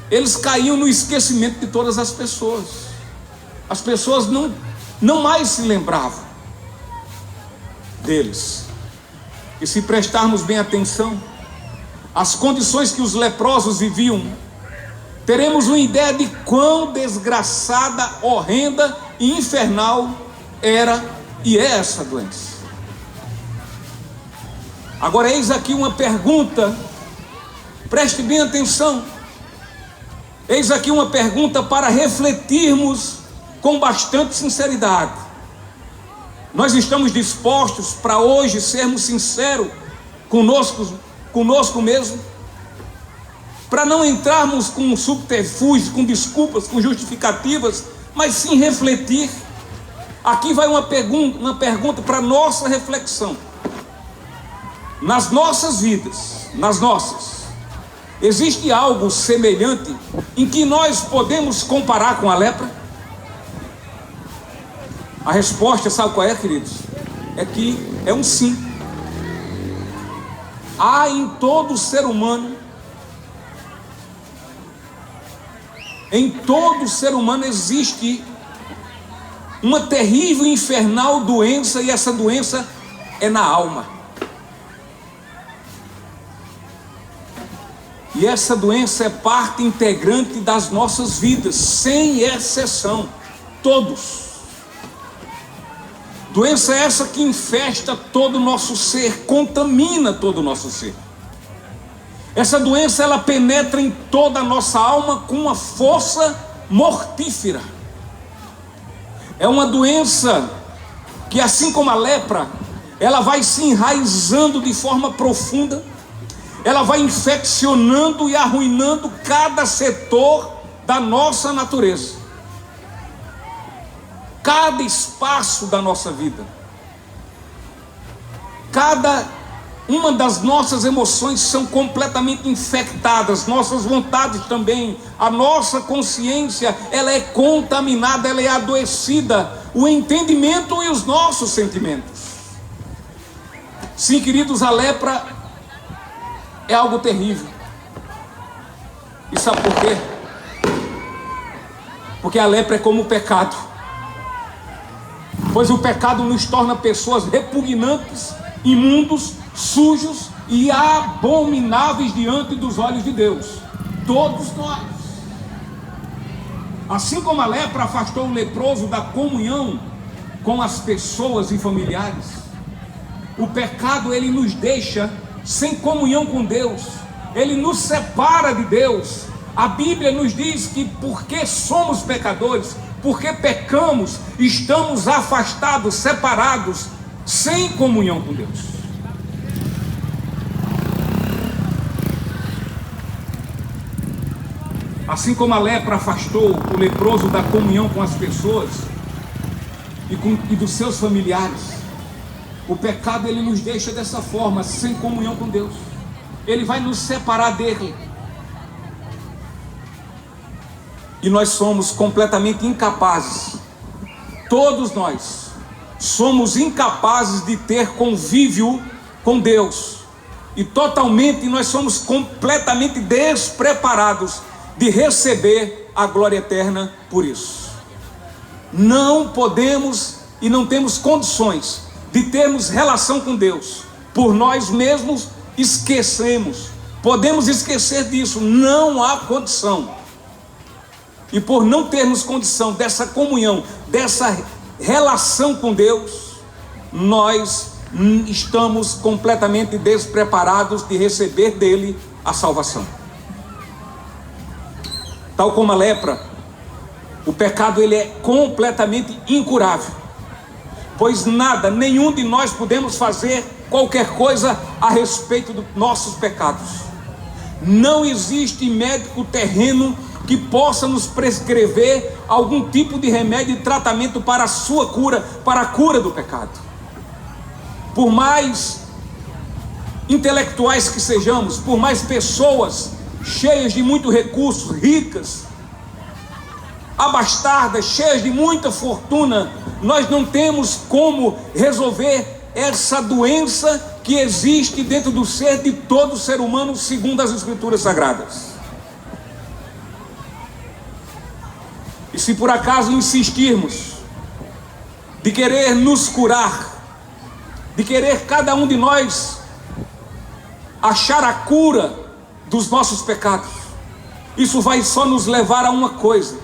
eles caíam no esquecimento de todas as pessoas. As pessoas não mais se lembravam deles. E se prestarmos bem atenção às condições que os leprosos viviam, teremos uma ideia de quão desgraçada, horrenda e infernal era e é essa doença. Agora eis aqui uma pergunta, preste bem atenção. Eis aqui uma pergunta para refletirmos com bastante sinceridade. Nós estamos dispostos para hoje sermos sinceros conosco mesmo, para não entrarmos com subterfúgios, com desculpas, com justificativas, mas sim refletir. Aqui vai uma pergunta para nossa reflexão. Nas nossas vidas, existe algo semelhante em que nós podemos comparar com a lepra? A resposta, sabe qual é, queridos? É que é um sim. Há em todo ser humano, existe uma terrível e infernal doença, e essa doença é na alma. E essa doença é parte integrante das nossas vidas, sem exceção, todos. Doença essa que infesta todo o nosso ser, contamina todo o nosso ser. Essa doença, ela penetra em toda a nossa alma com uma força mortífera. É uma doença que, assim como a lepra, ela vai se enraizando de forma profunda, ela vai infeccionando e arruinando cada setor da nossa natureza, cada espaço da nossa vida, cada uma das nossas emoções são completamente infectadas, nossas vontades também, a nossa consciência, ela é contaminada, ela é adoecida, o entendimento e os nossos sentimentos. Sim, queridos, a lepra é algo terrível. E sabe por quê? Porque a lepra é como o pecado. Pois o pecado nos torna pessoas repugnantes, imundos, sujos e abomináveis diante dos olhos de Deus. Todos nós. Assim como a lepra afastou o leproso da comunhão com as pessoas e familiares, o pecado, ele nos deixa sem comunhão com Deus, ele nos separa de Deus. A Bíblia nos diz que porque somos pecadores, porque pecamos, estamos afastados, separados, sem comunhão com Deus. Assim como a lepra afastou o leproso da comunhão com as pessoas e dos seus familiares, o pecado, ele nos deixa dessa forma, sem comunhão com Deus. Ele vai nos separar dele. E nós somos completamente incapazes, todos nós somos incapazes de ter convívio com Deus. E totalmente nós somos completamente despreparados de receber a glória eterna por isso. Não podemos e não temos condições de termos relação com Deus. Por nós mesmos esquecemos. Podemos esquecer disso. Não há condição. E por não termos condição dessa comunhão, dessa relação com Deus, nós estamos completamente despreparados de receber dele a salvação. Tal como a lepra, o pecado, ele é completamente incurável, pois nenhum de nós podemos fazer qualquer coisa a respeito dos nossos pecados. Não existe médico terreno que possa nos prescrever algum tipo de remédio e tratamento para a sua cura, para a cura do pecado. Por mais intelectuais que sejamos, por mais pessoas cheias de muitos recursos, ricas, abastadas, cheias de muita fortuna, nós não temos como resolver essa doença que existe dentro do ser de todo ser humano, segundo as Escrituras Sagradas. E se por acaso insistirmos de querer nos curar, de querer cada um de nós achar a cura dos nossos pecados, isso vai só nos levar a uma coisa: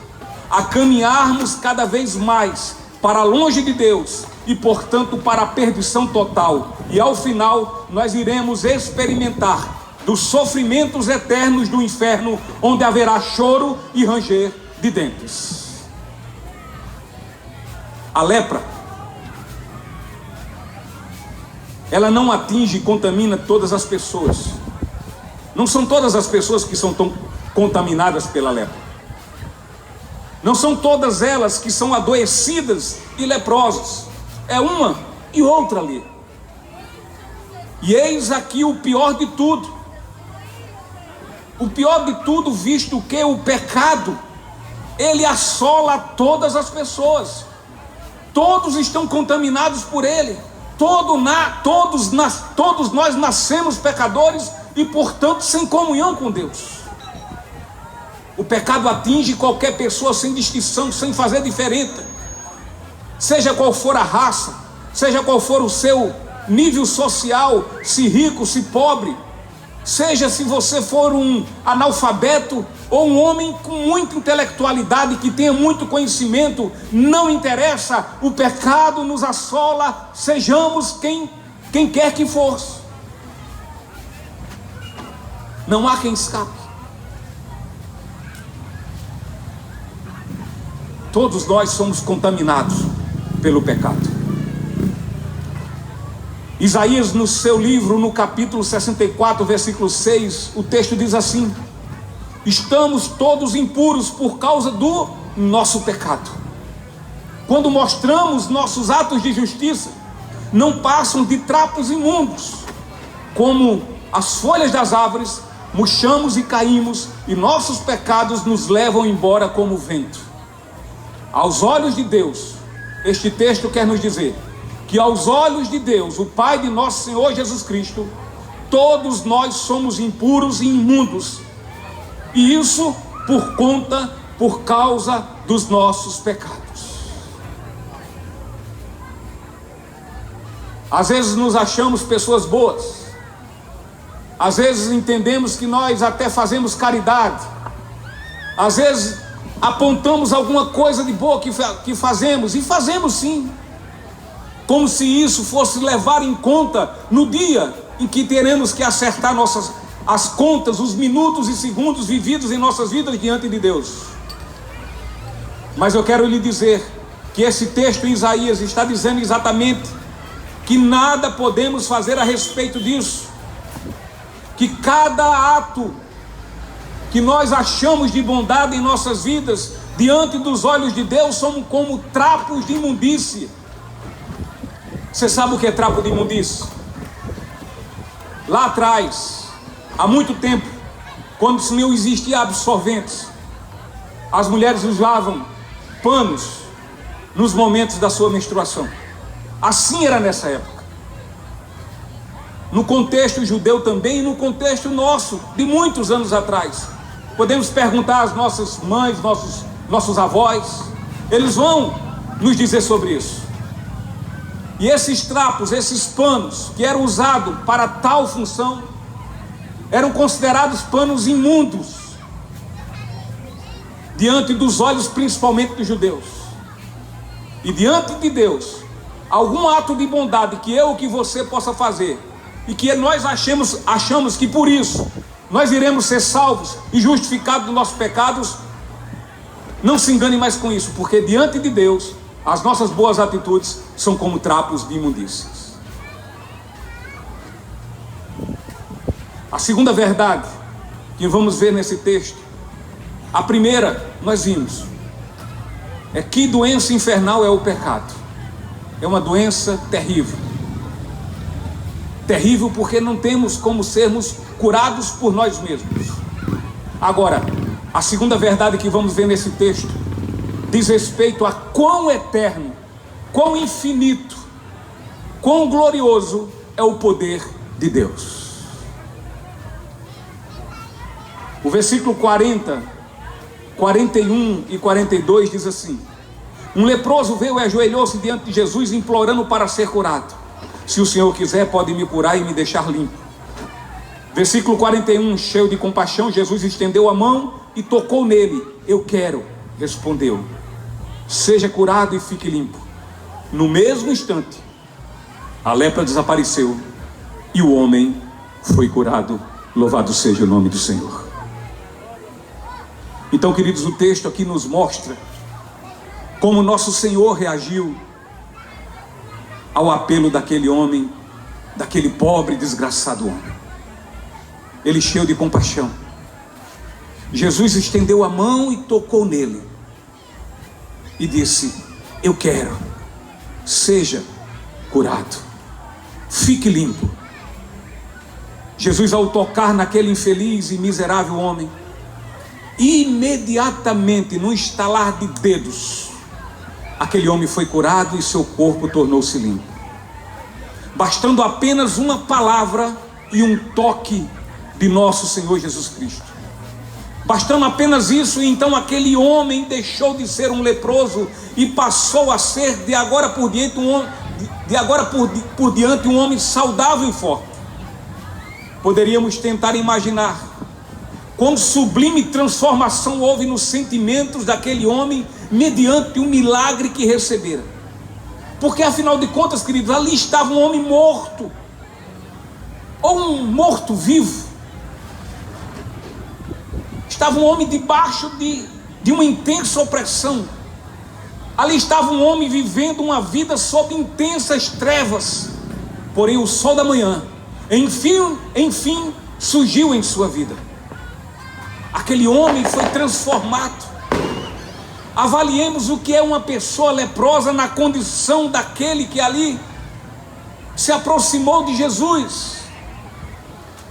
a caminharmos cada vez mais para longe de Deus e, portanto, para a perdição total. E ao final nós iremos experimentar dos sofrimentos eternos do inferno, onde haverá choro e ranger de dentes. A lepra, ela não atinge e contamina todas as pessoas. Não são todas as pessoas que são tão contaminadas pela lepra. Não são todas elas que são adoecidas e leprosas. É uma e outra ali. E eis aqui o pior de tudo. O pior de tudo, visto que o pecado, ele assola todas as pessoas. Todos estão contaminados por ele. Todos nós nascemos pecadores e, portanto, sem comunhão com Deus. O pecado atinge qualquer pessoa sem distinção, sem fazer diferença. Seja qual for a raça, seja qual for o seu nível social, se rico, se pobre, seja se você for um analfabeto ou um homem com muita intelectualidade, que tenha muito conhecimento, não interessa, o pecado nos assola, sejamos quem quer que for. Não há quem escape. Todos nós somos contaminados pelo pecado. Isaías, no seu livro, no capítulo 64, versículo 6, o texto diz assim: estamos todos impuros por causa do nosso pecado. Quando mostramos nossos atos de justiça, não passam de trapos imundos. Como as folhas das árvores, murchamos e caímos, e nossos pecados nos levam embora como o vento. Aos olhos de Deus, este texto quer nos dizer que aos olhos de Deus, o Pai de nosso Senhor Jesus Cristo, todos nós somos impuros e imundos, e isso por causa dos nossos pecados. Às vezes nos achamos pessoas boas, às vezes entendemos que nós até fazemos caridade, às vezes apontamos alguma coisa de boa que fazemos, e fazemos sim, como se isso fosse levar em conta no dia em que teremos que acertar as contas, os minutos e segundos vividos em nossas vidas diante de Deus. Mas eu quero lhe dizer que esse texto em Isaías está dizendo exatamente que nada podemos fazer a respeito disso, que cada ato que nós achamos de bondade em nossas vidas, diante dos olhos de Deus, somos como trapos de imundície. Você sabe o que é trapo de imundície? Lá atrás, há muito tempo, quando não existia absorventes, as mulheres usavam panos nos momentos da sua menstruação. Assim era nessa época. No contexto judeu também, e no contexto nosso, de muitos anos atrás. Podemos perguntar às nossas mães, nossos avós, eles vão nos dizer sobre isso. E esses trapos, esses panos que eram usados para tal função, eram considerados panos imundos, diante dos olhos principalmente dos judeus. E diante de Deus, algum ato de bondade que eu ou que você possa fazer, e que nós achamos que por isso nós iremos ser salvos e justificados dos nossos pecados, não se engane mais com isso, porque diante de Deus, as nossas boas atitudes são como trapos de imundícias. A segunda verdade que vamos ver nesse texto, a primeira nós vimos, é que doença infernal é o pecado. É uma doença terrível. Terrível porque não temos como sermos curados por nós mesmos. Agora, a segunda verdade que vamos ver nesse texto diz respeito a quão eterno, quão infinito, quão glorioso é o poder de Deus. O versículo 40 41 e 42 diz assim: um leproso veio e ajoelhou-se diante de Jesus, implorando para ser curado. Se o Senhor quiser, pode me curar e me deixar limpo. Versículo 41, cheio de compaixão, Jesus estendeu a mão e tocou nele. Eu quero, respondeu. Seja curado e fique limpo. No mesmo instante, a lepra desapareceu e o homem foi curado. Louvado seja o nome do Senhor. Então, queridos, o texto aqui nos mostra como nosso Senhor reagiu ao apelo daquele homem, daquele pobre, desgraçado homem. Ele, cheio de compaixão, Jesus estendeu a mão e tocou nele e disse: eu quero, seja curado, fique limpo. Jesus, ao tocar naquele infeliz e miserável homem, imediatamente, num estalar de dedos, aquele homem foi curado e seu corpo tornou-se limpo. Bastando apenas uma palavra e um toque de nosso Senhor Jesus Cristo. Bastando apenas isso, e então aquele homem deixou de ser um leproso e passou a ser de agora por diante um homem saudável e forte. Poderíamos tentar imaginar quão sublime transformação houve nos sentimentos daquele homem mediante um milagre que recebera. Porque afinal de contas, queridos, ali estava um homem morto, ou um morto vivo. Estava um homem debaixo de uma intensa opressão. Ali estava um homem vivendo uma vida sob intensas trevas. Porém o sol da manhã, enfim, surgiu em sua vida. Aquele homem foi transformado. Avaliemos o que é uma pessoa leprosa na condição daquele que ali se aproximou de Jesus.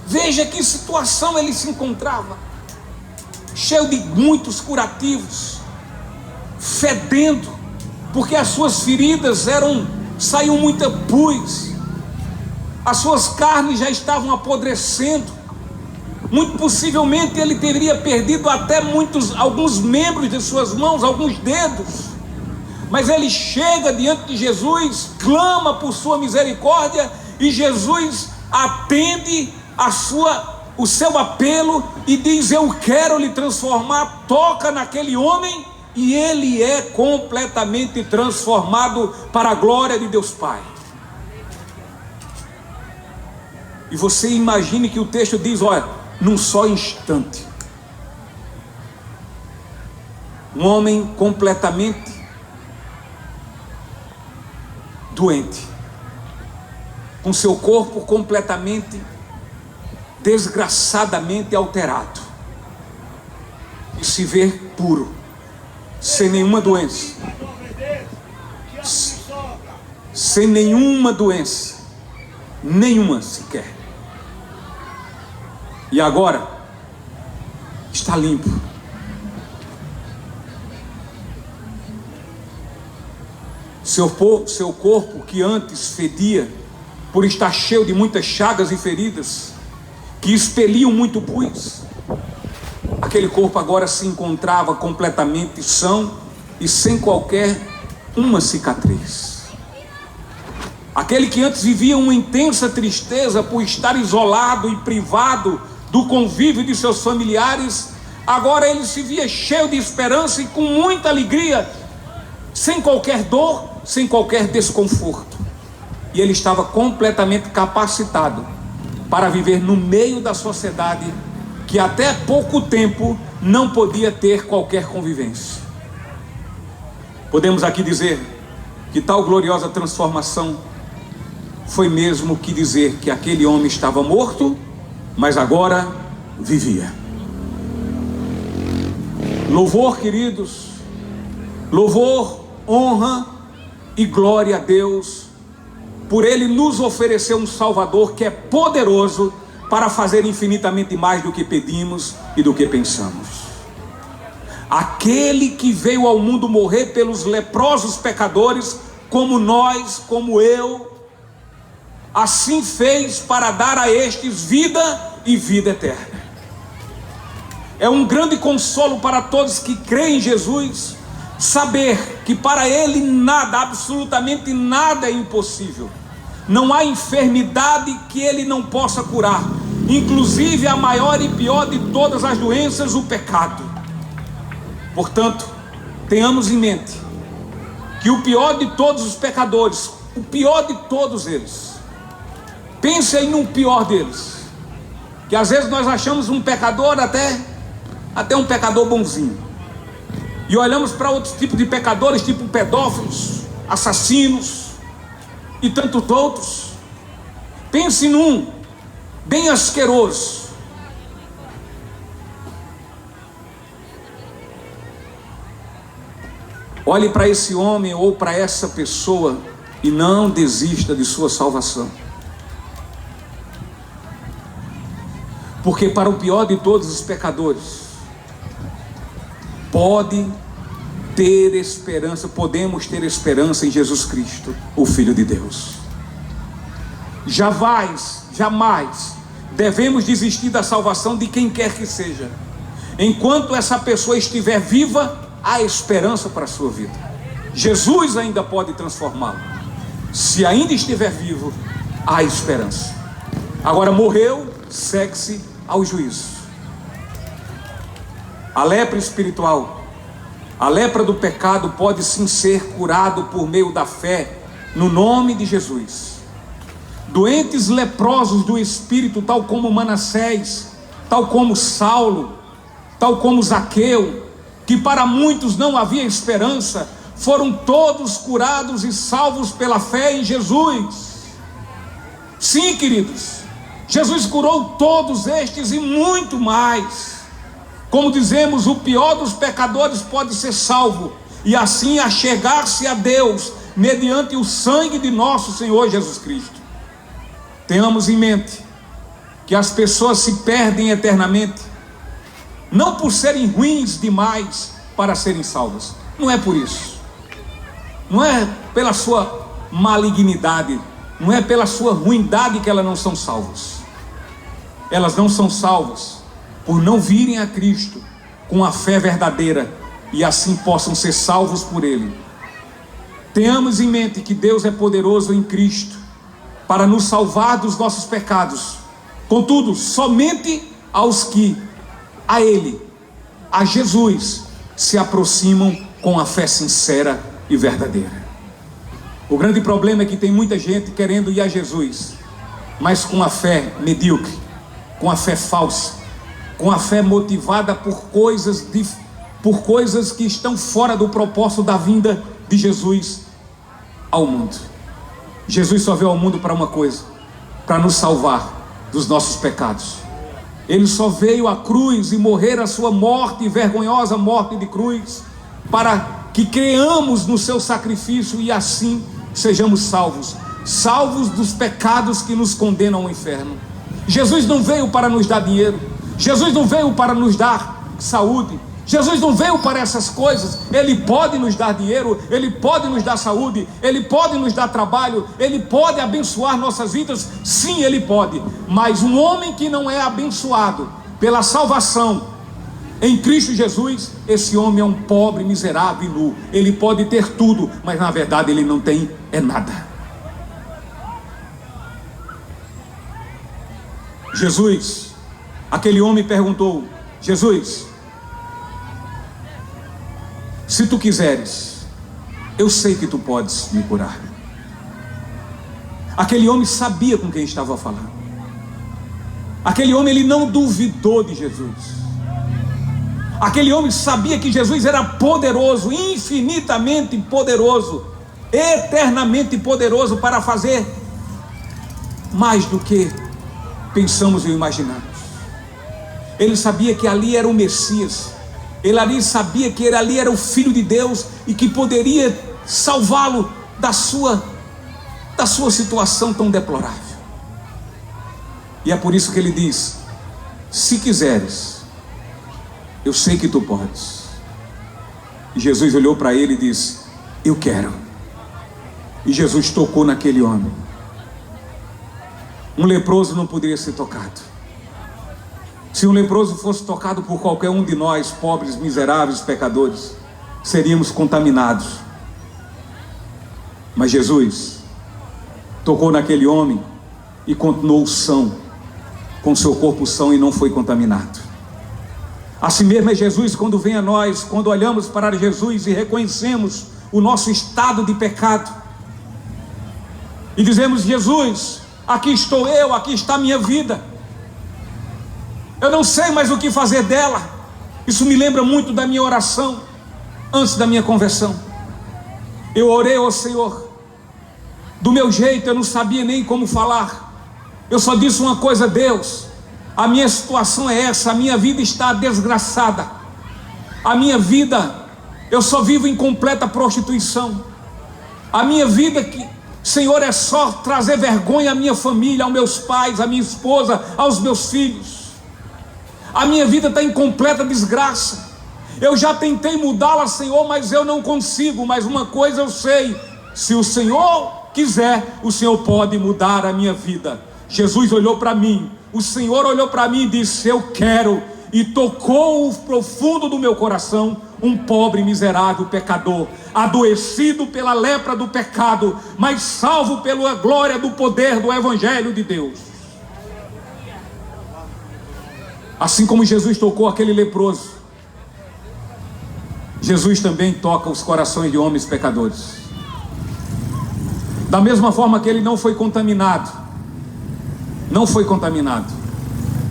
Veja que situação ele se encontrava. Cheio de muitos curativos, fedendo, porque as suas feridas saíam muita pus, as suas carnes já estavam apodrecendo. Muito possivelmente ele teria perdido até alguns membros de suas mãos, alguns dedos. Mas ele chega diante de Jesus, clama por sua misericórdia, e Jesus atende o seu apelo e diz: eu quero lhe transformar. Toca naquele homem e ele é completamente transformado para a glória de Deus Pai. E você imagine que o texto diz, olha, num só instante, um homem completamente doente, com seu corpo completamente, desgraçadamente alterado, e se vê puro, sem nenhuma doença, sem nenhuma doença, nenhuma sequer. E agora está limpo. Seu corpo, que antes fedia por estar cheio de muitas chagas e feridas que expeliam muito pus, aquele corpo agora se encontrava completamente são e sem qualquer uma cicatriz. Aquele que antes vivia uma intensa tristeza por estar isolado e privado do convívio de seus familiares, agora ele se via cheio de esperança e com muita alegria, sem qualquer dor, sem qualquer desconforto. E ele estava completamente capacitado para viver no meio da sociedade que até pouco tempo não podia ter qualquer convivência. Podemos aqui dizer que tal gloriosa transformação foi mesmo que dizer que aquele homem estava morto, mas agora vivia. Louvor, queridos, louvor, honra e glória a Deus, por Ele nos oferecer um Salvador que é poderoso para fazer infinitamente mais do que pedimos e do que pensamos. Aquele que veio ao mundo morrer pelos leprosos pecadores, como nós, como eu, assim fez para dar a estes vida e vida eterna. É um grande consolo para todos que creem em Jesus, saber que para Ele nada, absolutamente nada é impossível. Não há enfermidade que Ele não possa curar, inclusive a maior e pior de todas as doenças, o pecado. Portanto, tenhamos em mente que o pior de todos os pecadores, o pior de todos eles, pense aí num pior deles, que às vezes nós achamos um pecador até um pecador bonzinho, e olhamos para outros tipos de pecadores, tipo pedófilos, assassinos e tantos outros. Pense num bem asqueroso. Olhe para esse homem ou para essa pessoa e não desista de sua salvação. Porque para o pior de todos os pecadores, podemos ter esperança em Jesus Cristo, o Filho de Deus. Jamais devemos desistir da salvação de quem quer que seja. Enquanto essa pessoa estiver viva, há esperança para a sua vida. Jesus ainda pode transformá-lo. Se ainda estiver vivo, há esperança. Agora morreu, segue-se ao juízo. A lepra espiritual, a lepra do pecado pode sim ser curado por meio da fé no nome de Jesus. Doentes leprosos do espírito, tal como Manassés, tal como Saulo, tal como Zaqueu, que para muitos não havia esperança, foram todos curados e salvos pela fé em Jesus. Sim, queridos, Jesus curou todos estes e muito mais. Como dizemos, o pior dos pecadores pode ser salvo e assim achegar-se a Deus mediante o sangue de nosso Senhor Jesus Cristo. Tenhamos em mente que as pessoas se perdem eternamente, não por serem ruins demais para serem salvas. Não é por isso. Não é pela sua malignidade, não é pela sua ruindade que elas não são salvas. Elas não são salvas por não virem a Cristo com a fé verdadeira e assim possam ser salvos por Ele. Tenhamos em mente que Deus é poderoso em Cristo para nos salvar dos nossos pecados. Contudo, somente aos que a Ele, a Jesus, se aproximam com a fé sincera e verdadeira. O grande problema é que tem muita gente querendo ir a Jesus, mas com a fé medíocre, com a fé falsa, com a fé motivada por coisas que estão fora do propósito da vinda de Jesus ao mundo. Jesus só veio ao mundo para uma coisa: para nos salvar dos nossos pecados. Ele só veio à cruz e morrer a sua morte, vergonhosa morte de cruz, para que creamos no seu sacrifício e assim sejamos salvos dos pecados que nos condenam ao inferno. Jesus não veio para nos dar dinheiro, Jesus não veio para nos dar saúde, Jesus não veio para essas coisas. Ele pode nos dar dinheiro, Ele pode nos dar saúde, Ele pode nos dar trabalho, Ele pode abençoar nossas vidas, sim, Ele pode. Mas um homem que não é abençoado pela salvação em Cristo Jesus, esse homem é um pobre, miserável e nu. Ele pode ter tudo, mas na verdade ele não tem nada. Jesus, aquele homem perguntou: Jesus, se tu quiseres, eu sei que tu podes me curar. Aquele homem sabia com quem estava falando. Aquele homem, ele não duvidou de Jesus. Aquele homem sabia que Jesus era poderoso, infinitamente poderoso, eternamente poderoso para fazer mais do que pensamos e imaginamos. Ele sabia que ali era o Messias. Ele ali sabia que ele ali era o Filho de Deus e que poderia salvá-lo da sua situação tão deplorável. E é por isso que ele diz: se quiseres, eu sei que tu podes. E Jesus olhou para ele e disse: eu quero. E Jesus tocou naquele homem. Um leproso não poderia ser tocado. Se um leproso fosse tocado por qualquer um de nós, pobres, miseráveis, pecadores, seríamos contaminados. Mas Jesus tocou naquele homem e continuou são, com seu corpo são, e não foi contaminado. Assim mesmo é Jesus quando vem a nós, quando olhamos para Jesus e reconhecemos o nosso estado de pecado e dizemos: Jesus, aqui estou eu, aqui está a minha vida, eu não sei mais o que fazer dela. Isso me lembra muito da minha oração antes da minha conversão. Eu orei ao Senhor do meu jeito, eu não sabia nem como falar. Eu só disse uma coisa: Deus, a minha situação é essa, a minha vida está desgraçada, a minha vida, eu só vivo em completa prostituição, a minha vida, Senhor, é só trazer vergonha à minha família, aos meus pais, à minha esposa, aos meus filhos. A minha vida está em completa desgraça. Eu já tentei mudá-la, Senhor, mas eu não consigo. Mas uma coisa eu sei: se o Senhor quiser, o Senhor pode mudar a minha vida. Jesus olhou para mim, o Senhor olhou para mim e disse: eu quero. E tocou o profundo do meu coração, um pobre, miserável pecador, adoecido pela lepra do pecado, mas salvo pela glória do poder do Evangelho de Deus. Assim como Jesus tocou aquele leproso, Jesus também toca os corações de homens pecadores. Da mesma forma que ele não foi contaminado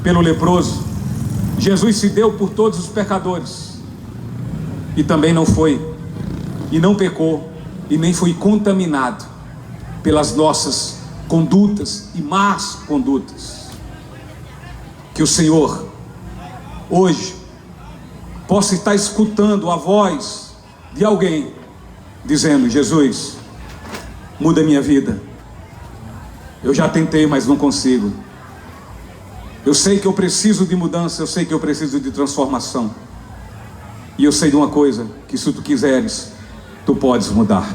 pelo leproso, Jesus se deu por todos os pecadores e também não foi, e não pecou, e nem foi contaminado pelas nossas condutas e más condutas. Que o Senhor hoje possa estar escutando a voz de alguém dizendo: Jesus, muda minha vida, eu já tentei, mas não consigo. Eu sei que eu preciso de mudança, eu sei que eu preciso de transformação, e eu sei de uma coisa, que se tu quiseres, tu podes mudar.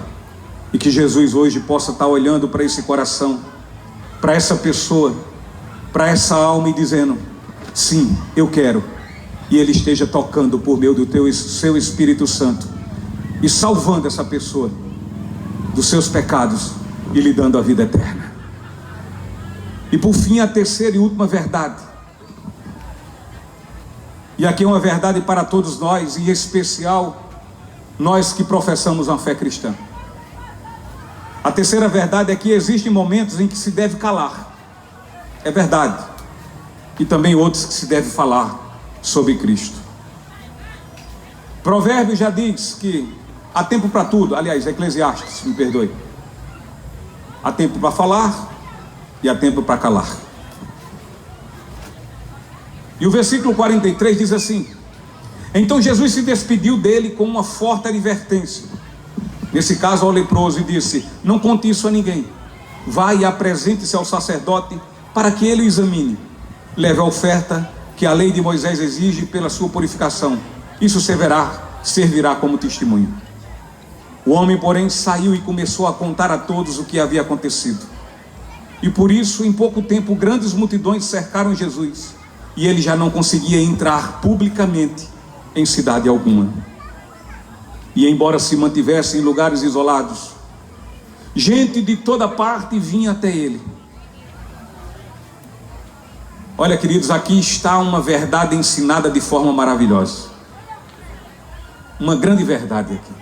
E que Jesus hoje possa estar olhando para esse coração, para essa pessoa, para essa alma, e dizendo: sim, eu quero. E Ele esteja tocando por meio do seu Espírito Santo e salvando essa pessoa dos seus pecados e lhe dando a vida eterna. E por fim, a terceira e última verdade, e aqui é uma verdade para todos nós, e em especial nós que professamos uma fé cristã. A terceira verdade é que existem momentos em que se deve calar, é verdade, e também outros que se deve falar sobre Cristo. Provérbios já diz que há tempo para tudo. Aliás, Eclesiastes, me perdoe, há tempo para falar e há tempo para calar. E o versículo 43 diz assim: então Jesus se despediu dele com uma forte advertência, nesse caso ao leproso, e disse: não conte isso a ninguém, vá e apresente-se ao sacerdote para que ele o examine, leve a oferta que a lei de Moisés exige pela sua purificação, isso servirá como testemunho. O homem, porém, saiu e começou a contar a todos o que havia acontecido. E por isso, em pouco tempo, grandes multidões cercaram Jesus, e ele já não conseguia entrar publicamente em cidade alguma. E embora se mantivesse em lugares isolados, gente de toda parte vinha até ele. Olha, queridos, aqui está uma verdade ensinada de forma maravilhosa. Uma grande verdade aqui.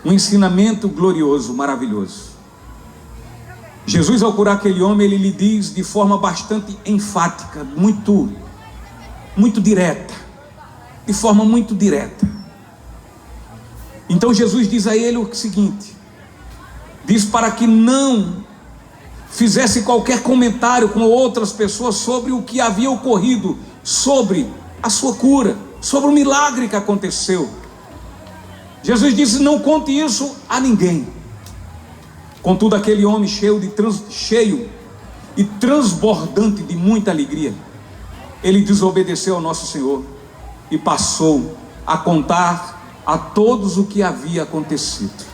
Um ensinamento glorioso, maravilhoso. Jesus, ao curar aquele homem, ele lhe diz de forma bastante enfática, muito direta. De forma muito direta. Então Jesus diz a ele o seguinte: diz para que não fizesse qualquer comentário com outras pessoas sobre o que havia ocorrido, sobre a sua cura, sobre o milagre que aconteceu. Jesus disse: não conte isso a ninguém. Contudo, aquele homem cheio e transbordante de muita alegria, ele desobedeceu ao nosso Senhor e passou a contar a todos o que havia acontecido.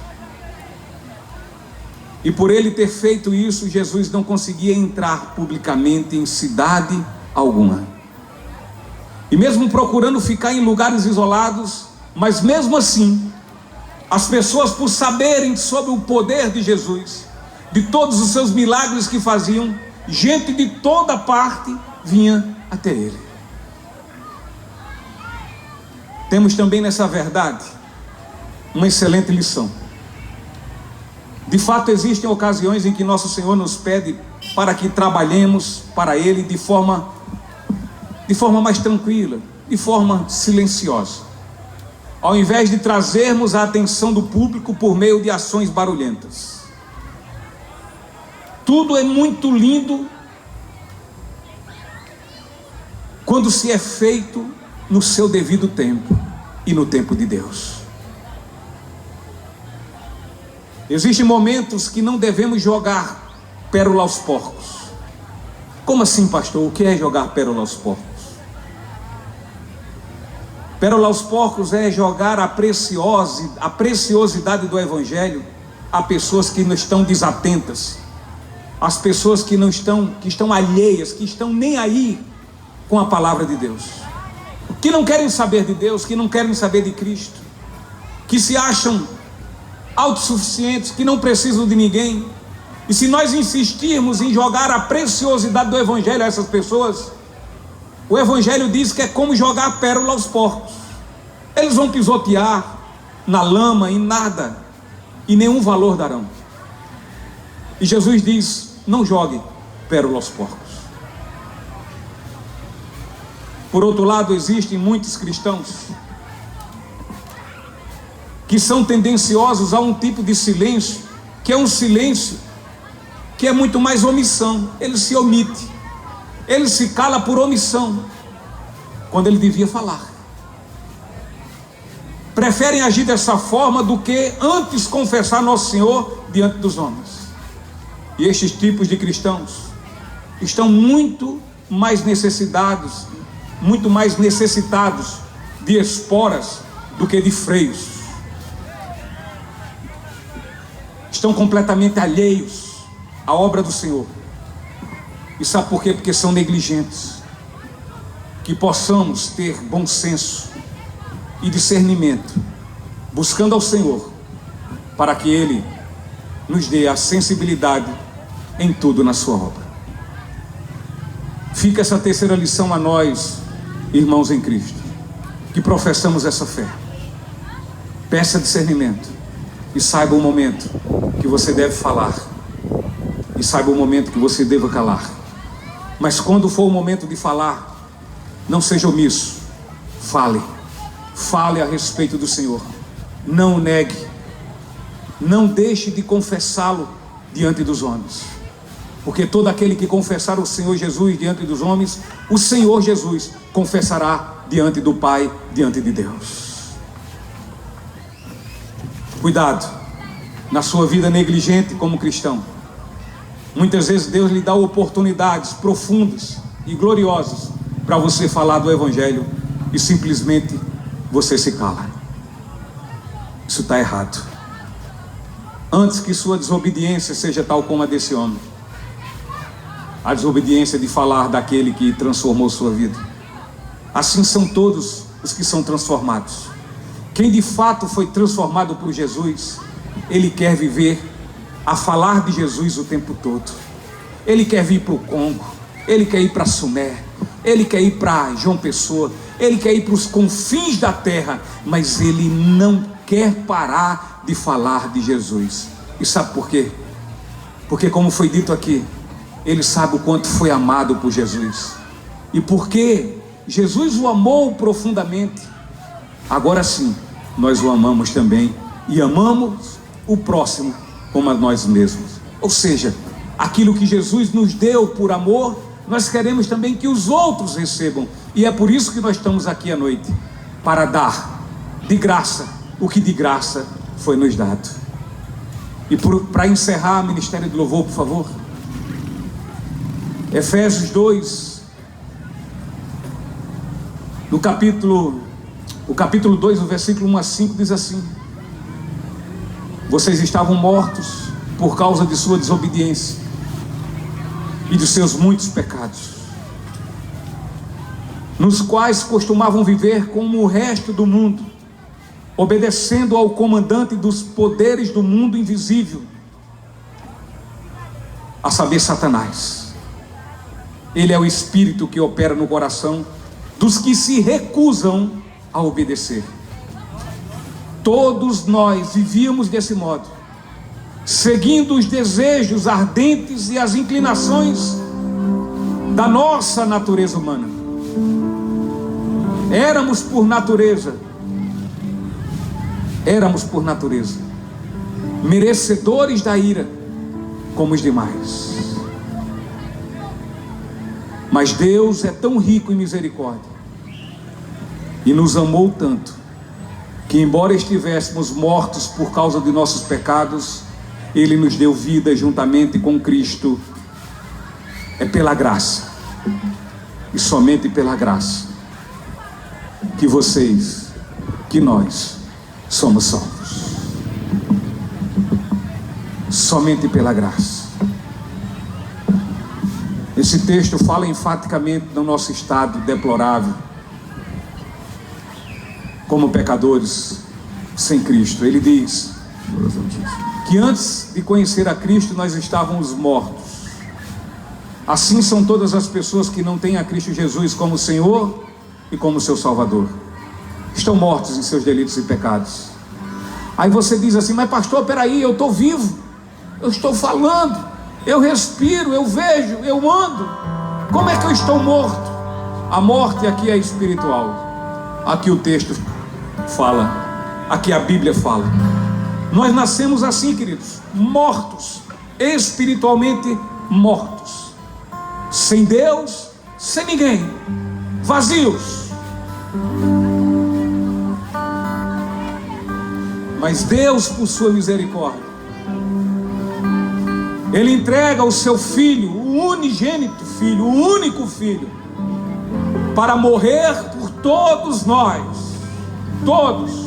E por ele ter feito isso, Jesus não conseguia entrar publicamente em cidade alguma. E mesmo procurando ficar em lugares isolados, mas mesmo assim, as pessoas, por saberem sobre o poder de Jesus, de todos os seus milagres que faziam, gente de toda parte vinha até ele. Temos também nessa verdade uma excelente lição. De fato, existem ocasiões em que nosso Senhor nos pede para que trabalhemos para Ele de forma mais tranquila, de forma silenciosa, ao invés de trazermos a atenção do público por meio de ações barulhentas. Tudo é muito lindo quando se é feito no seu devido tempo e no tempo de Deus. Existem momentos que não devemos jogar pérola aos porcos. Como assim, pastor? O que é jogar pérola aos porcos? Pérola aos porcos é jogar a preciosidade do Evangelho a pessoas que não estão desatentas, as pessoas que estão alheias, que estão nem aí com a palavra de Deus, que não querem saber de Deus, que não querem saber de Cristo, que se acham autossuficientes, que não precisam de ninguém. E se nós insistirmos em jogar a preciosidade do Evangelho a essas pessoas, o Evangelho diz que é como jogar pérola aos porcos. Eles vão pisotear na lama, em nada, e nenhum valor darão. E Jesus diz: não jogue pérola aos porcos. Por outro lado, existem muitos cristãos que são tendenciosos a um tipo de silêncio, que é um silêncio que é muito mais omissão. Ele se omite, ele se cala por omissão, quando ele devia falar. Preferem agir dessa forma do que antes confessar nosso Senhor diante dos homens. E estes tipos de cristãos estão muito mais necessitados de esporas do que de freios. Estão completamente alheios à obra do Senhor. E sabe por quê? Porque são negligentes. Que possamos ter bom senso e discernimento, buscando ao Senhor, para que Ele nos dê a sensibilidade em tudo na sua obra. Fica essa terceira lição a nós, irmãos em Cristo, que professamos essa fé. Peça discernimento e saiba o momento que você deve falar, e saiba o momento que você deva calar. Mas quando for o momento de falar, não seja omisso, fale a respeito do Senhor, não o negue, não deixe de confessá-lo diante dos homens, porque todo aquele que confessar o Senhor Jesus diante dos homens, o Senhor Jesus confessará diante do Pai, diante de Deus. Cuidado na sua vida negligente como cristão. Muitas vezes Deus lhe dá oportunidades profundas e gloriosas para você falar do Evangelho e simplesmente você se cala. Isso está errado. Antes que sua desobediência seja tal como a desse homem, a desobediência de falar daquele que transformou sua vida. Assim são todos os que são transformados. Quem de fato foi transformado por Jesus, ele quer viver a falar de Jesus o tempo todo. Ele quer vir para o Congo, ele quer ir para Sumé, ele quer ir para João Pessoa, ele quer ir para os confins da terra, mas ele não quer parar de falar de Jesus. E sabe por quê? Porque, como foi dito aqui, ele sabe o quanto foi amado por Jesus. E porque Jesus o amou profundamente, agora sim, nós o amamos também, e amamos o próximo como a nós mesmos. Ou seja, aquilo que Jesus nos deu por amor, nós queremos também que os outros recebam. E é por isso que nós estamos aqui à noite, para dar de graça o que de graça foi nos dado. E para encerrar, Ministério do Louvor, por favor, Efésios 2, o capítulo 2, o versículo 1 a 5 diz assim: vocês estavam mortos por causa de sua desobediência e de seus muitos pecados. nos quais costumavam viver como o resto do mundo, obedecendo ao comandante dos poderes do mundo invisível, a saber, Satanás. Ele é o espírito que opera no coração dos que se recusam a obedecer. Todos nós vivíamos desse modo, seguindo os desejos ardentes e as inclinações da nossa natureza humana. Éramos por natureza merecedores da ira como os demais. Mas Deus é tão rico em misericórdia e nos amou tanto que, embora estivéssemos mortos por causa de nossos pecados, Ele nos deu vida juntamente com Cristo. É pela graça, e somente pela graça, que vocês, que nós somos salvos. Somente pela graça. Esse texto fala enfaticamente do nosso estado deplorável como pecadores sem Cristo. Ele diz que antes de conhecer a Cristo nós estávamos mortos. Assim são todas as pessoas que não têm a Cristo Jesus como Senhor e como seu Salvador. Estão mortos em seus delitos e pecados. Aí você diz assim: mas pastor, peraí, eu estou vivo, eu estou falando, eu respiro, eu vejo, eu ando. Como é que eu estou morto? A morte aqui é espiritual. Aqui o texto fala, aqui a Bíblia fala. Nós nascemos assim, queridos, mortos, espiritualmente mortos, sem Deus, sem ninguém, vazios. Mas Deus, por sua misericórdia, Ele entrega o seu Filho, o unigênito Filho, o único Filho, para morrer por todos nós, todos.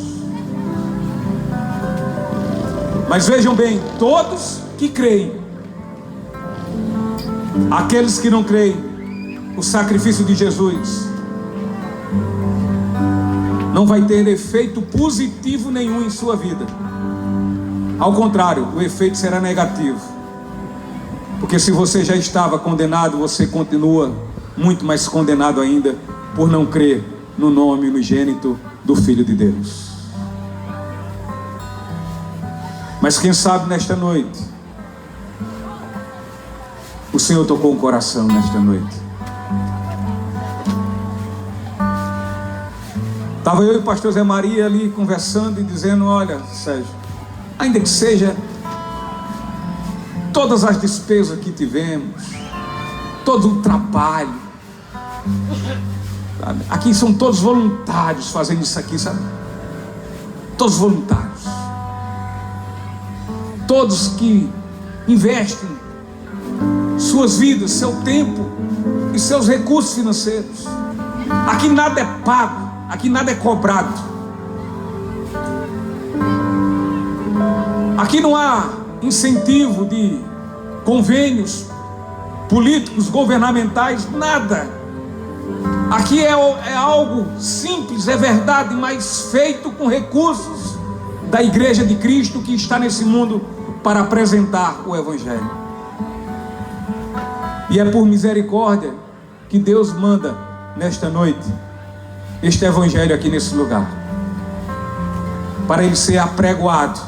Mas vejam bem, todos que creem. Aqueles que não creem, o sacrifício de Jesus não vai ter efeito positivo nenhum em sua vida. Ao contrário, o efeito será negativo. Porque se você já estava condenado, você continua muito mais condenado ainda, por não crer no nome unigênito do Filho de Deus. Mas quem sabe nesta noite, o Senhor tocou o coração nesta noite. Estava eu e o pastor Zé Maria ali conversando e dizendo: olha, Sérgio, ainda que seja todas as despesas que tivemos, todo o trabalho, sabe? Aqui são todos voluntários fazendo isso aqui, sabe? Todos voluntários, todos que investem suas vidas, seu tempo e seus recursos financeiros. Aqui nada é pago, aqui nada é cobrado. Aqui não há incentivo de convênios políticos, governamentais, nada. Aqui é algo simples, é verdade, mas feito com recursos da Igreja de Cristo que está nesse mundo para apresentar o Evangelho. E é por misericórdia que Deus manda nesta noite este Evangelho aqui nesse lugar, para ele ser apregoado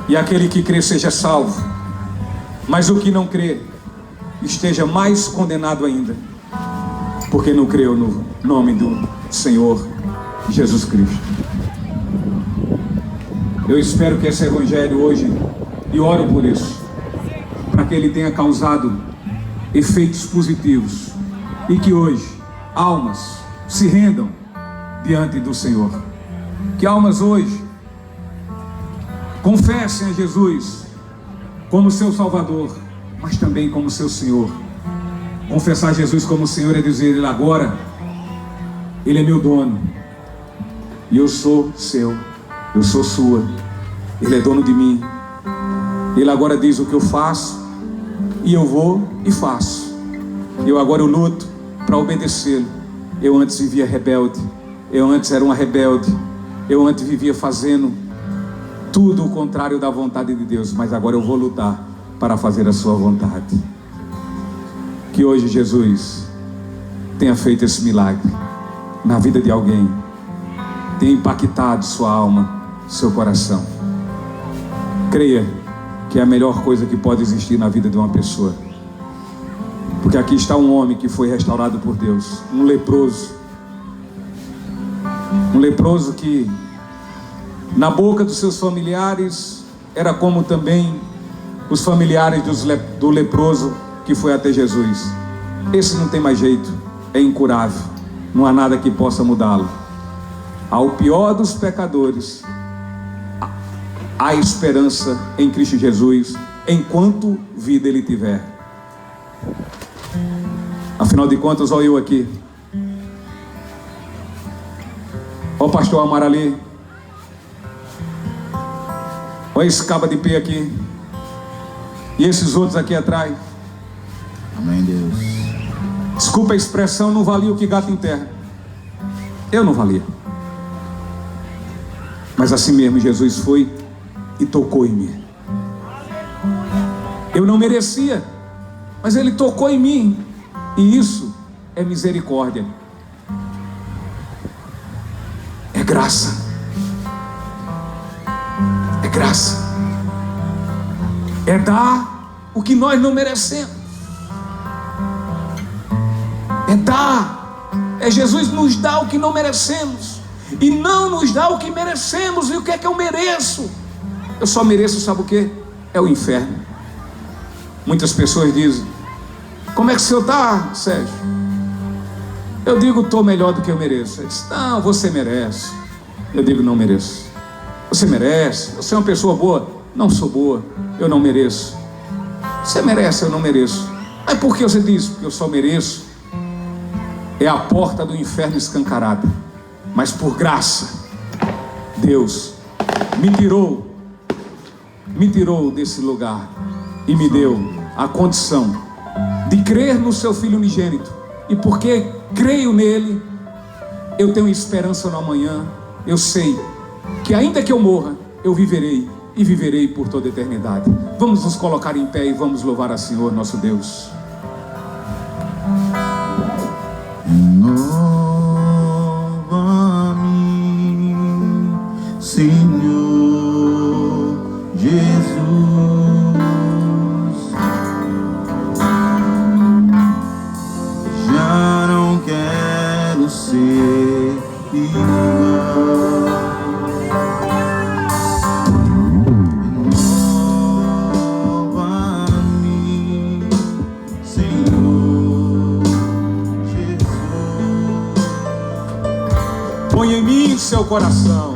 e aquele que crê seja salvo, mas o que não crê esteja mais condenado ainda, porque não creu no nome do Senhor Jesus Cristo. Eu espero que esse Evangelho hoje, e oro por isso, para que ele tenha causado efeitos positivos e que hoje almas se rendam diante do Senhor. Que almas hoje confessem a Jesus como seu Salvador, mas também como seu Senhor. Confessar Jesus como Senhor é dizer: Ele agora, Ele é meu dono, e eu sou seu, eu sou sua, Ele é dono de mim. Ele agora diz o que eu faço, e eu vou e faço. Eu agora eu luto para obedecê-lo, Eu antes vivia rebelde, eu antes era uma rebelde, eu antes vivia fazendo tudo o contrário da vontade de Deus, mas agora eu vou lutar para fazer a sua vontade. Que hoje Jesus tenha feito esse milagre na vida de alguém, tenha impactado sua alma, seu coração. Creia que é a melhor coisa que pode existir na vida de uma pessoa, porque aqui está um homem que foi restaurado por Deus, um leproso que na boca dos seus familiares era como também os familiares do leproso que foi até Jesus. Esse não tem mais jeito, é incurável, não há nada que possa mudá-lo. Ao pior dos pecadores, há esperança em Cristo Jesus, enquanto vida ele tiver. Afinal de contas, olha eu aqui, olha o pastor Amar ali, olha esse caba de pé aqui, e esses outros aqui atrás. Amém, Deus. Desculpa a expressão, não valia o que gato enterra. Eu não valia. Mas assim mesmo Jesus foi e tocou em mim. Eu não merecia, mas Ele tocou em mim. E isso é misericórdia. É graça. É graça. É dar o que nós não merecemos. É dar. É Jesus nos dar o que não merecemos. E não nos dá o que merecemos. E o que é que eu mereço? Eu só mereço, sabe o que? É o inferno. Muitas pessoas dizem: como é que o senhor está, Sérgio? Eu digo: estou melhor do que eu mereço. Ele diz: não, você merece. Eu digo: não mereço. Você merece. Você é uma pessoa boa. Não sou boa, eu não mereço. Você merece, eu não mereço. Mas por que você diz? Porque eu só mereço. É a porta do inferno escancarada. Mas por graça, Deus me tirou desse lugar e me deu a condição de crer no seu Filho unigênito. E porque creio nele, eu tenho esperança no amanhã. Eu sei que ainda que eu morra, eu viverei e viverei por toda a eternidade. Vamos nos colocar em pé e vamos louvar a Senhor nosso Deus. Renova-me, Senhor Jesus. Já não quero ser igual. Renova-me, Senhor Jesus. Põe em mim o seu coração.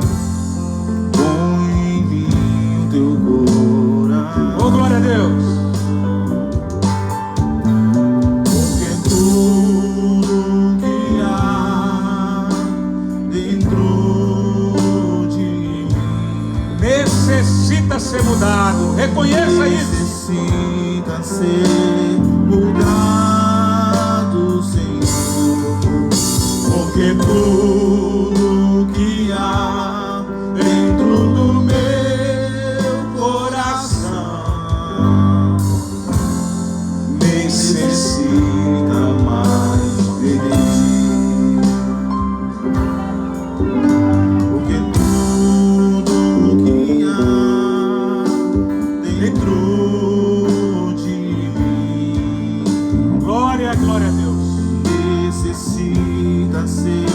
Põe em mim o teu coração. Oh, glória a Deus. Porque tudo que há dentro de mim Necessita ser mudado. Reconheça isso. necessita ser mudado, Senhor. Porque tudo que há dentro do meu coração necessita mais de ti. Porque tudo que há dentro de mim Glória, glória a Deus. necessita ser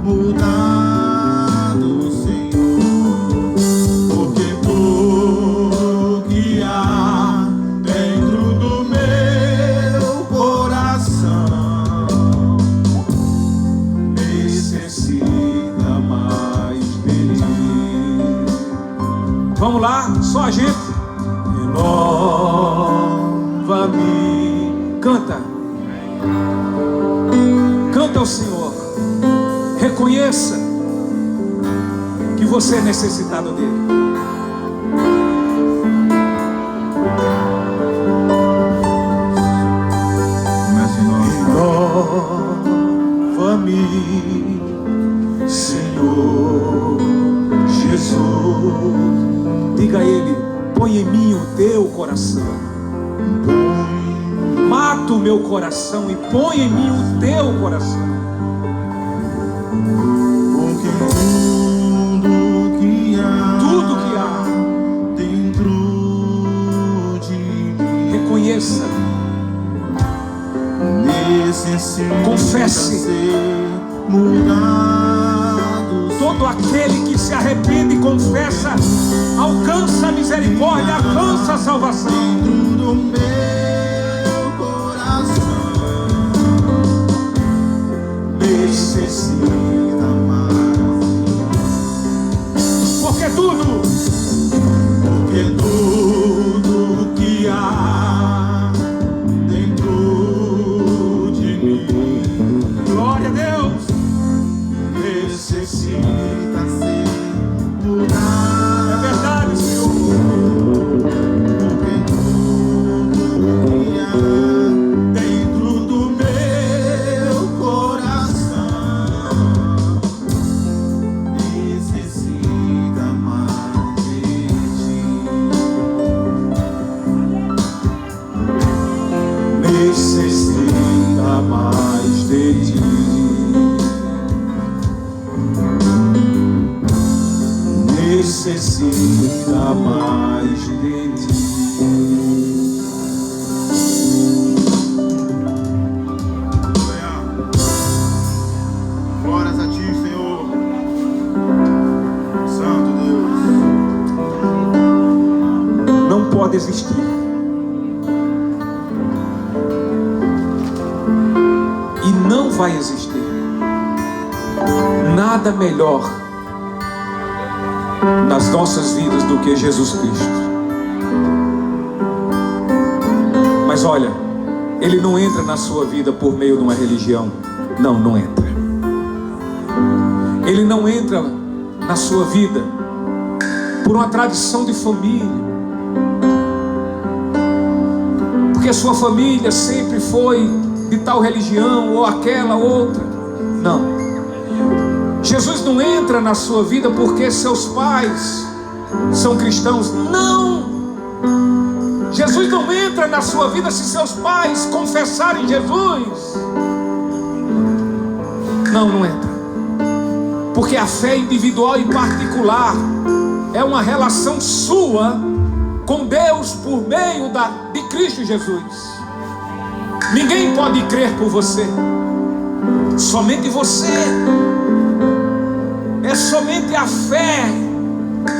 mudado, Senhor. Porque tudo que há dentro do meu coração necessita mais de ti. Vamos lá, só a gente. Renova-me. Canta. Canta ao Senhor. Reconheça que você é necessitado dele. Renova-me, mim, Senhor Jesus. Diga a Ele: põe em mim o teu coração. Mata o meu coração e põe em mim o teu coração. Porque tudo que há dentro de mim, Reconheça, necessita confesse. ser mudado. Todo aquele que se arrepende e confessa alcança a misericórdia, alcança a salvação. Dentro do meu coração necessita mais. Porque tudo Que há dentro de mim, glória a Deus, necessita ser mudado. é verdade, Senhor. Porque tudo que há dentro do meu coração necessita mais de ti. Necessita mais de ti. Necessita mais de ti. Glórias a ti, Senhor. Santo Deus. Não pode existir e não vai existir nada melhor nas nossas vidas do que Jesus Cristo. Mas olha, Ele não entra na sua vida por meio de uma religião. Não entra. Ele não entra na sua vida por uma tradição de família, porque a sua família sempre foi de tal religião ou aquela outra. Não. Jesus não entra na sua vida porque seus pais são cristãos. Não. Jesus não entra na sua vida se seus pais confessarem Jesus. Não entra. Porque a fé individual e particular é uma relação sua com Deus por meio de Cristo Jesus. Ninguém pode crer por você. Somente você. É somente a fé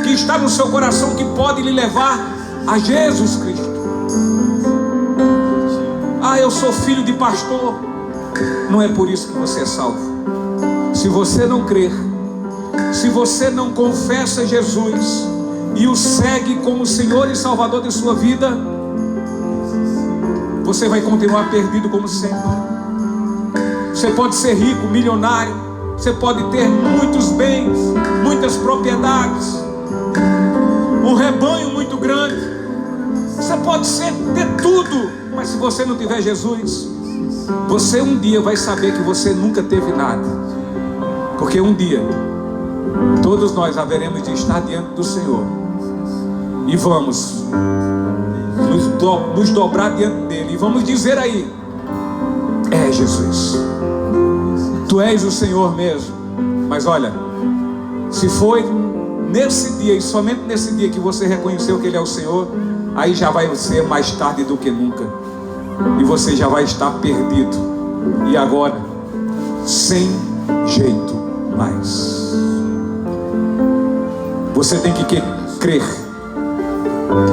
que está no seu coração que pode lhe levar a Jesus Cristo. Ah, eu sou filho de pastor. Não é por isso que você é salvo. Se você não crer, se você não confessa Jesus e o segue como Senhor e Salvador de sua vida, você vai continuar perdido como sempre. Você pode ser rico, milionário, você pode ter muitos bens, muitas propriedades, um rebanho muito grande. Você pode ter tudo, mas se você não tiver Jesus, você um dia vai saber que você nunca teve nada. Porque um dia todos nós haveremos de estar diante do Senhor e vamos nos dobrar diante dele e vamos dizer aí: é Jesus, tu és o Senhor mesmo. Mas olha, se foi nesse dia e somente nesse dia que você reconheceu que Ele é o Senhor, aí já vai ser mais tarde do que nunca, e você já vai estar perdido, e agora sem jeito mais. Você tem que crer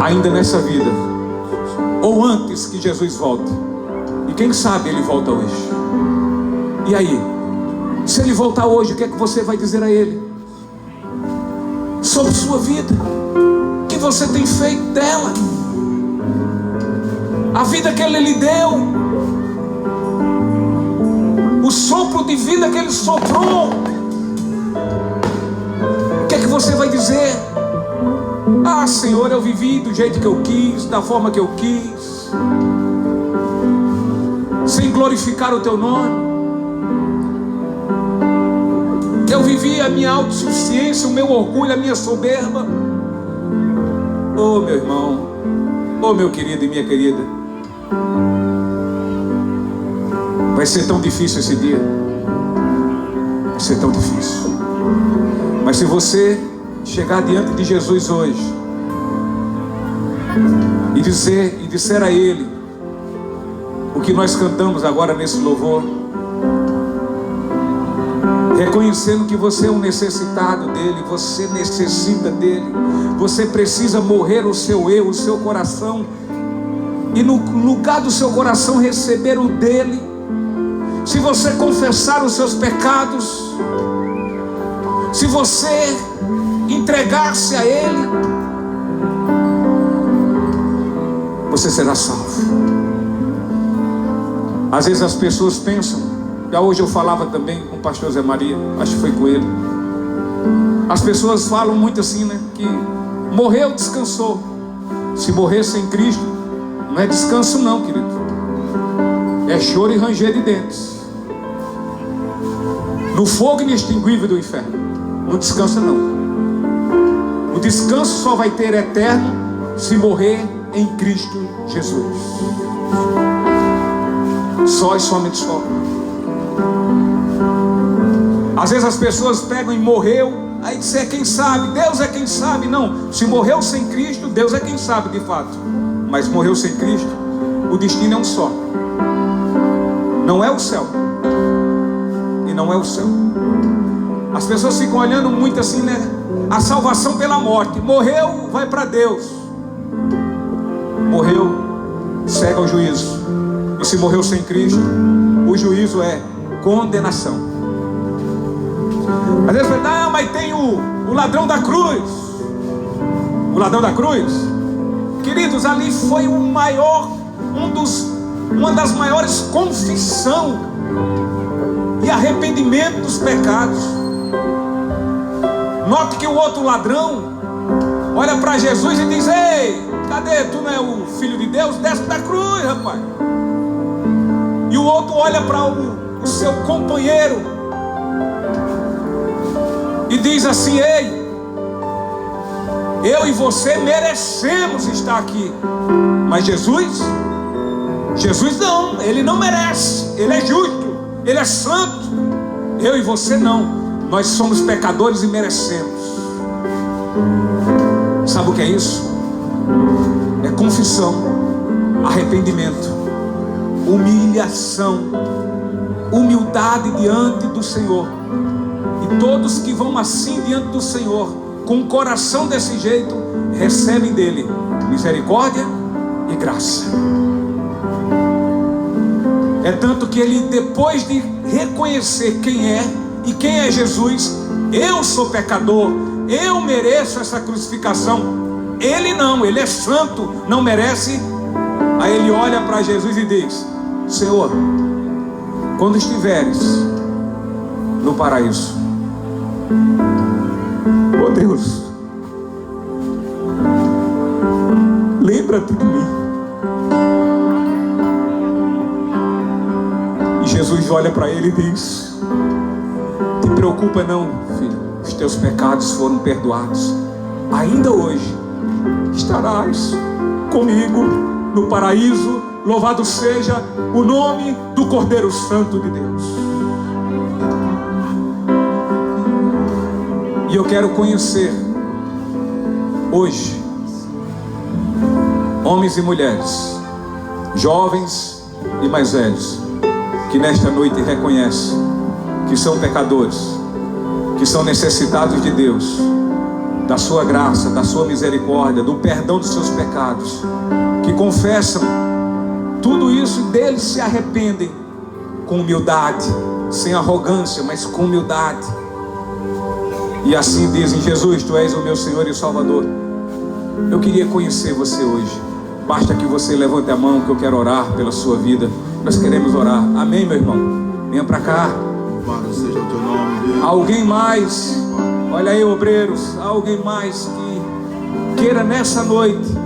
ainda nessa vida, ou antes que Jesus volte. E quem sabe Ele volta hoje. E aí, se Ele voltar hoje, o que é que você vai dizer a Ele sobre sua vida? O que você tem feito dela? A vida que Ele lhe deu, o sopro de vida que Ele soprou, o que é que você vai dizer? Ah, Senhor, eu vivi do jeito que eu quis, da forma que eu quis, sem glorificar o Teu nome. Eu vivi a minha autossuficiência, o meu orgulho, a minha soberba. Oh, meu irmão, oh, meu querido e minha querida, vai ser tão difícil esse dia. Vai ser tão difícil. Mas se você chegar diante de Jesus hoje e disser a Ele o que nós cantamos agora nesse louvor, reconhecendo que você é um necessitado dele, você necessita dele, você precisa morrer o seu eu, o seu coração, e no lugar do seu coração receber o dele. Se você confessar os seus pecados, se você entregar-se a ele, você será salvo. Às vezes as pessoas pensam, já hoje eu falava também com o pastor Zé Maria, acho que foi com ele. As pessoas falam muito assim, né? Que morreu, descansou. Se morrer sem Cristo, não é descanso não, querido. É choro e ranger de dentes. No fogo inextinguível do inferno. Não descansa não. O descanso só vai ter eterno se morrer em Cristo Jesus. Só e somente só. Às vezes as pessoas pegam e morreu, aí dizem, é quem sabe, Deus é quem sabe. Não, se morreu sem Cristo, Deus é quem sabe de fato. Mas morreu sem Cristo, o destino é um só. Não é o céu. E não é o céu. As pessoas ficam olhando muito assim, né? A salvação pela morte. Morreu, vai para Deus. Morreu, segue ao juízo. E se morreu sem Cristo, o juízo é condenação. Às vezes fala, não, mas tem o ladrão da cruz. O ladrão da cruz, queridos, ali foi o maior, uma das maiores confissão e arrependimento dos pecados. Note que o outro ladrão olha para Jesus e diz, ei, cadê? Tu não é o filho de Deus? Desce da cruz, rapaz. E o outro olha para o seu companheiro e diz assim, ei, eu e você merecemos estar aqui. Mas Jesus não, ele não merece. Ele é justo, ele é santo. Eu e você não. Nós somos pecadores e merecemos. Sabe o que é isso? É confissão, arrependimento, humilhação, humildade diante do Senhor. E todos que vão assim diante do Senhor, com o coração desse jeito, recebem dele misericórdia e graça. É tanto que ele, depois de reconhecer quem é e quem é Jesus, eu sou pecador, eu mereço essa crucificação. Ele não, ele é santo, não merece. Aí ele olha para Jesus e diz, Senhor, quando estiveres no paraíso, oh Deus, lembra-te de mim. E Jesus olha para ele e diz, te preocupa não, filho, os teus pecados foram perdoados. Ainda hoje estarás comigo no paraíso. Louvado seja o nome do Cordeiro Santo de Deus. E eu quero conhecer hoje homens e mulheres, jovens e mais velhos, que nesta noite reconhecem que são pecadores, que são necessitados de Deus, da sua graça, da sua misericórdia, do perdão dos seus pecados, que confessam tudo isso e deles se arrependem com humildade, sem arrogância, mas com humildade. E assim dizem, Jesus, tu és o meu Senhor e Salvador. Eu queria conhecer você hoje. Basta que você levante a mão, que eu quero orar pela sua vida. Nós queremos orar. Amém, meu irmão? Venha para cá. Louvado seja o teu nome, Deus. Alguém mais? Olha aí, obreiros. Alguém mais que queira nessa noite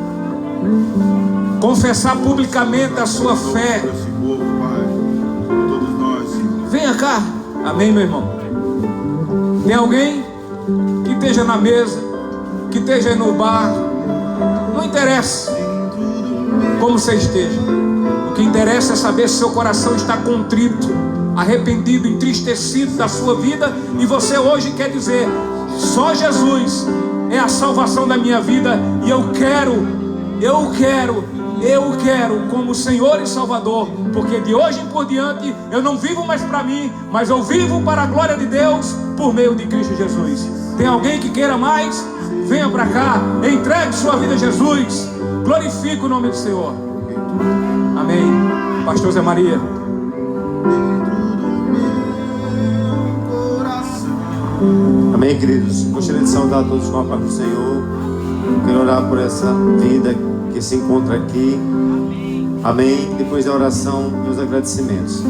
confessar publicamente a sua fé? Esse povo, Pai, por todos nós, Senhor. Venha cá. Amém, meu irmão? Tem alguém que esteja na mesa, que esteja no bar, não interessa como você esteja. O que interessa é saber se seu coração está contrito, arrependido, entristecido da sua vida, e você hoje quer dizer: só Jesus é a salvação da minha vida, e eu quero como Senhor e Salvador, porque de hoje em por diante eu não vivo mais para mim, mas eu vivo para a glória de Deus por meio de Cristo Jesus. Tem alguém que queira mais? Venha para cá, entregue sua vida a Jesus, glorifique o nome do Senhor. Amém. Pastor Zé Maria. Amém, queridos. Gostaria de saudar todos com a paz do Senhor. Quero orar por essa vida que se encontra aqui. Amém. Depois da oração, meus agradecimentos.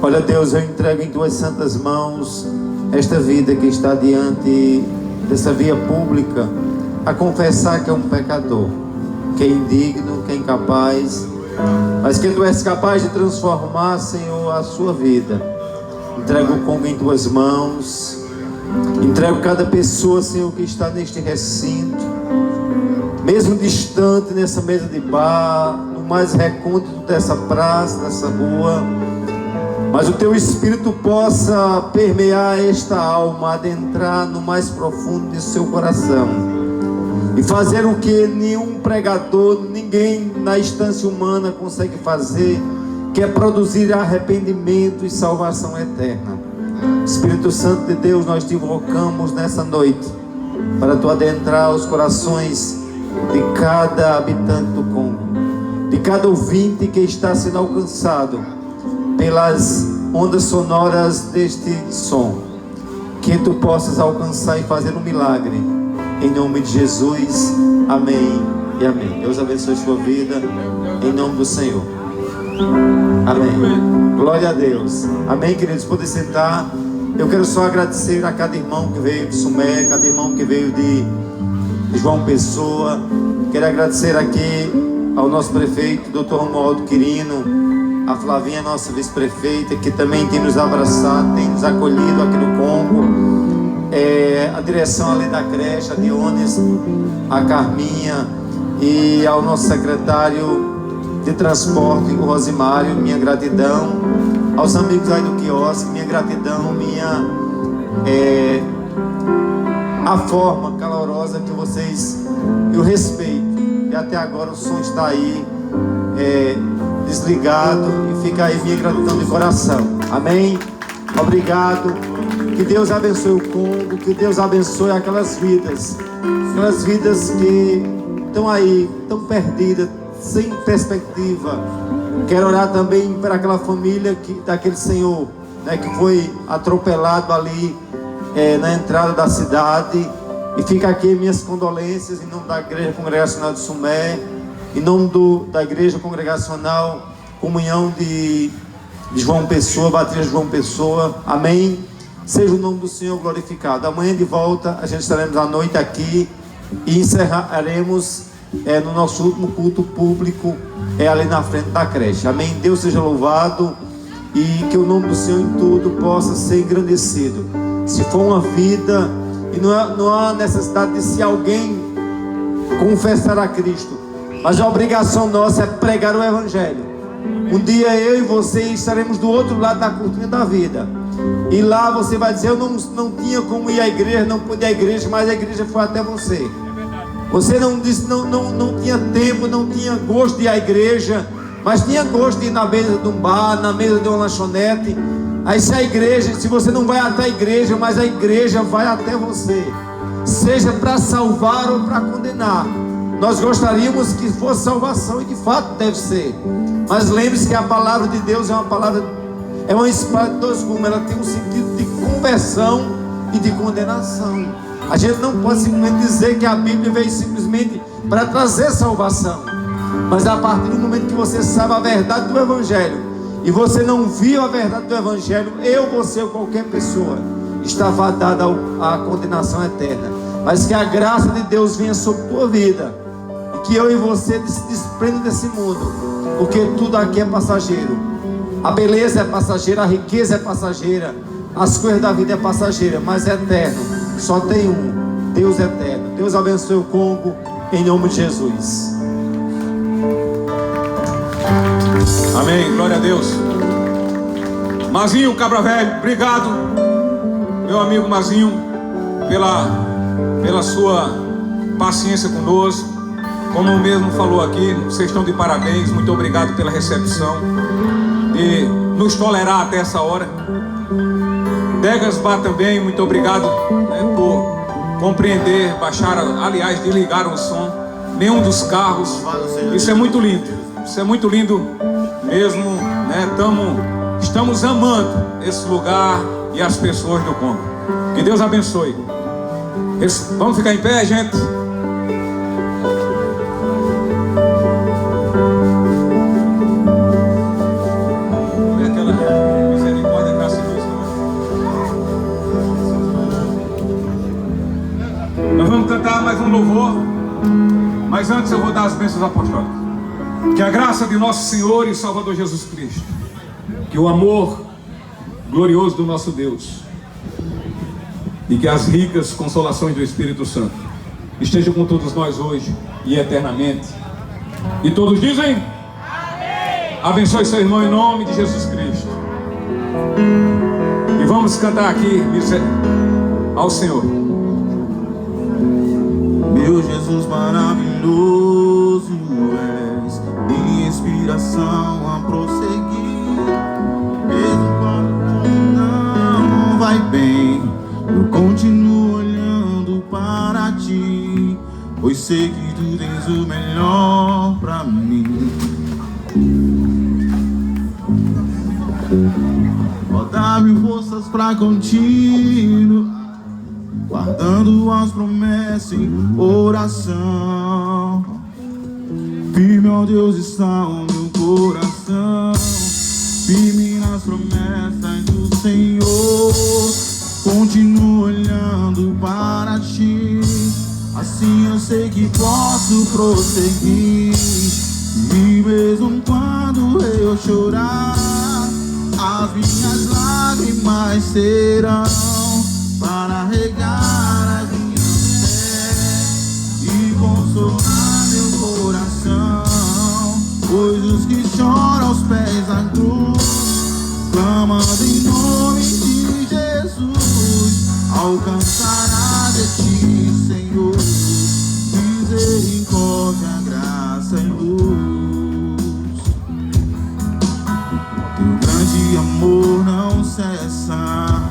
Olha, Deus, eu entrego em tuas santas mãos esta vida que está diante dessa via pública, a confessar que é um pecador, que é indigno, que é incapaz, mas que tu és capaz de transformar, Senhor, a sua vida. Entrego o Congo em tuas mãos. Entrego cada pessoa, Senhor, que está neste recinto, mesmo distante, nessa mesa de bar, no mais recôndito dessa praça, dessa rua, mas o teu Espírito possa permear esta alma, adentrar no mais profundo de seu coração e fazer o que nenhum pregador, ninguém na instância humana consegue fazer, que é produzir arrependimento e salvação eterna. Espírito Santo de Deus, nós te invocamos nessa noite para tu adentrar os corações de cada habitante do Congo, de cada ouvinte que está sendo alcançado pelas ondas sonoras deste som, que tu possas alcançar e fazer um milagre, em nome de Jesus. Amém e amém. Deus abençoe sua vida, em nome do Senhor. Amém. Glória a Deus. Amém, queridos. Podem sentar. Eu quero só agradecer a cada irmão que veio de Sumé, cada irmão que veio de João Pessoa. Quero agradecer aqui ao nosso prefeito, Dr. Romualdo Quirino, a Flavinha, nossa vice-prefeita, que também tem nos abraçado, tem nos acolhido aqui no Congo, a direção ali da creche, a Dionis, a Carminha, e ao nosso secretário de transporte, o Rosimário, minha gratidão. Aos amigos aí do quiosque, minha gratidão, a forma calorosa que vocês, eu respeito, e até agora o som está aí desligado, e fica aí minha gratidão de coração. Amém? Obrigado. Que Deus abençoe o Congo, que Deus abençoe aquelas vidas que estão aí, tão perdidas, sem perspectiva. Quero orar também para aquela família daquele senhor, né, que foi atropelado ali na entrada da cidade. E fica aqui minhas condolências em nome da Igreja Congregacional de Sumé, em nome da Igreja Congregacional Comunhão de João Pessoa, Batista de João Pessoa. Amém. Seja o nome do Senhor glorificado. Amanhã de volta, a gente estaremos à noite aqui e encerraremos no nosso último culto público, ali na frente da creche. Amém. Deus seja louvado e que o nome do Senhor em tudo possa ser engrandecido. Se for uma vida, e não há necessidade de se alguém confessar a Cristo, mas a obrigação nossa é pregar o Evangelho. Um dia eu e você estaremos do outro lado da cortina da vida, e lá você vai dizer: eu não tinha como ir à igreja, não pude ir à igreja, mas a igreja foi até você. Você não disse, não tinha tempo, não tinha gosto de ir à igreja, mas tinha gosto de ir na mesa de um bar, na mesa de uma lanchonete. Aí se você não vai até a igreja, mas a igreja vai até você, seja para salvar ou para condenar. Nós gostaríamos que fosse salvação, e de fato deve ser. Mas lembre-se que a palavra de Deus é uma espada de dois gumes. Ela tem um sentido de conversão e de condenação. A gente não pode simplesmente dizer que a Bíblia veio simplesmente para trazer salvação, mas a partir do momento que você sabe a verdade do Evangelho, e você não viu a verdade do Evangelho, você ou qualquer pessoa está fadada à condenação eterna. Mas que a graça de Deus venha sobre a tua vida, e que eu e você se desprendam desse mundo, porque tudo aqui é passageiro. A beleza é passageira, a riqueza é passageira, As coisas da vida é passageira, mas é eterno. Só tem um, Deus eterno. Deus abençoe o Congo, em nome de Jesus. Amém, glória a Deus. Mazinho Cabra Velho, obrigado, meu amigo Mazinho, pela sua paciência conosco. Como o mesmo falou aqui, vocês estão de parabéns. Muito obrigado pela recepção e nos tolerar até essa hora. Degas Bar também, muito obrigado, por compreender, baixaram, aliás, desligaram o som, nenhum dos carros. Isso é muito lindo, isso é muito lindo mesmo, né? Estamos amando esse lugar e as pessoas do Congo. Que Deus abençoe. Vamos ficar em pé, gente? Nós vamos cantar mais um louvor, mas antes eu vou dar as bênçãos apostólicas. Que a graça de nosso Senhor e Salvador Jesus Cristo, que o amor glorioso do nosso Deus e que as ricas consolações do Espírito Santo estejam com todos nós hoje e eternamente. E todos dizem: amém. Abençoe seu irmão em nome de Jesus Cristo. E vamos cantar aqui ao Senhor. Meu Jesus maravilhoso és, minha inspiração a prosseguir. Mesmo quando não vai bem, eu continuo olhando para ti, pois sei que tu tens o melhor pra mim. Ó, dá-me forças pra continuar, guardando as promessas em oração. Firme, ó Deus, está o meu coração, firme nas promessas do Senhor. Continuo olhando para ti, assim eu sei que posso prosseguir. E mesmo quando eu chorar, as minhas lágrimas serão para regar as minhas fé e consolar meu coração. Pois os que choram aos pés da cruz, clamando em nome de Jesus, alcançará de ti, Senhor, misericórdia, graça e luz. Teu grande amor não cessa,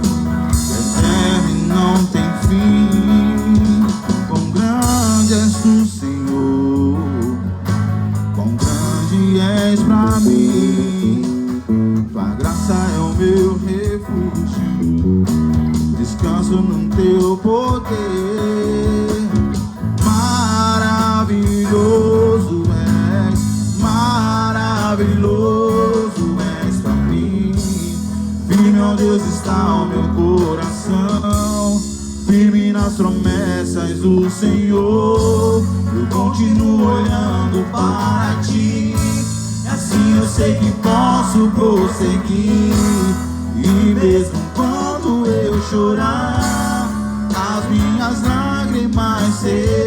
não tem fim. Quão grande és tu, Senhor, quão grande és pra mim. Tua graça é o meu refúgio, descanso no teu poder. Maravilhoso és pra mim. Firme, ó Deus, está o meu coração, firme nas promessas do Senhor. Eu continuo olhando para ti, e assim eu sei que posso prosseguir. E mesmo quando eu chorar, as minhas lágrimas serão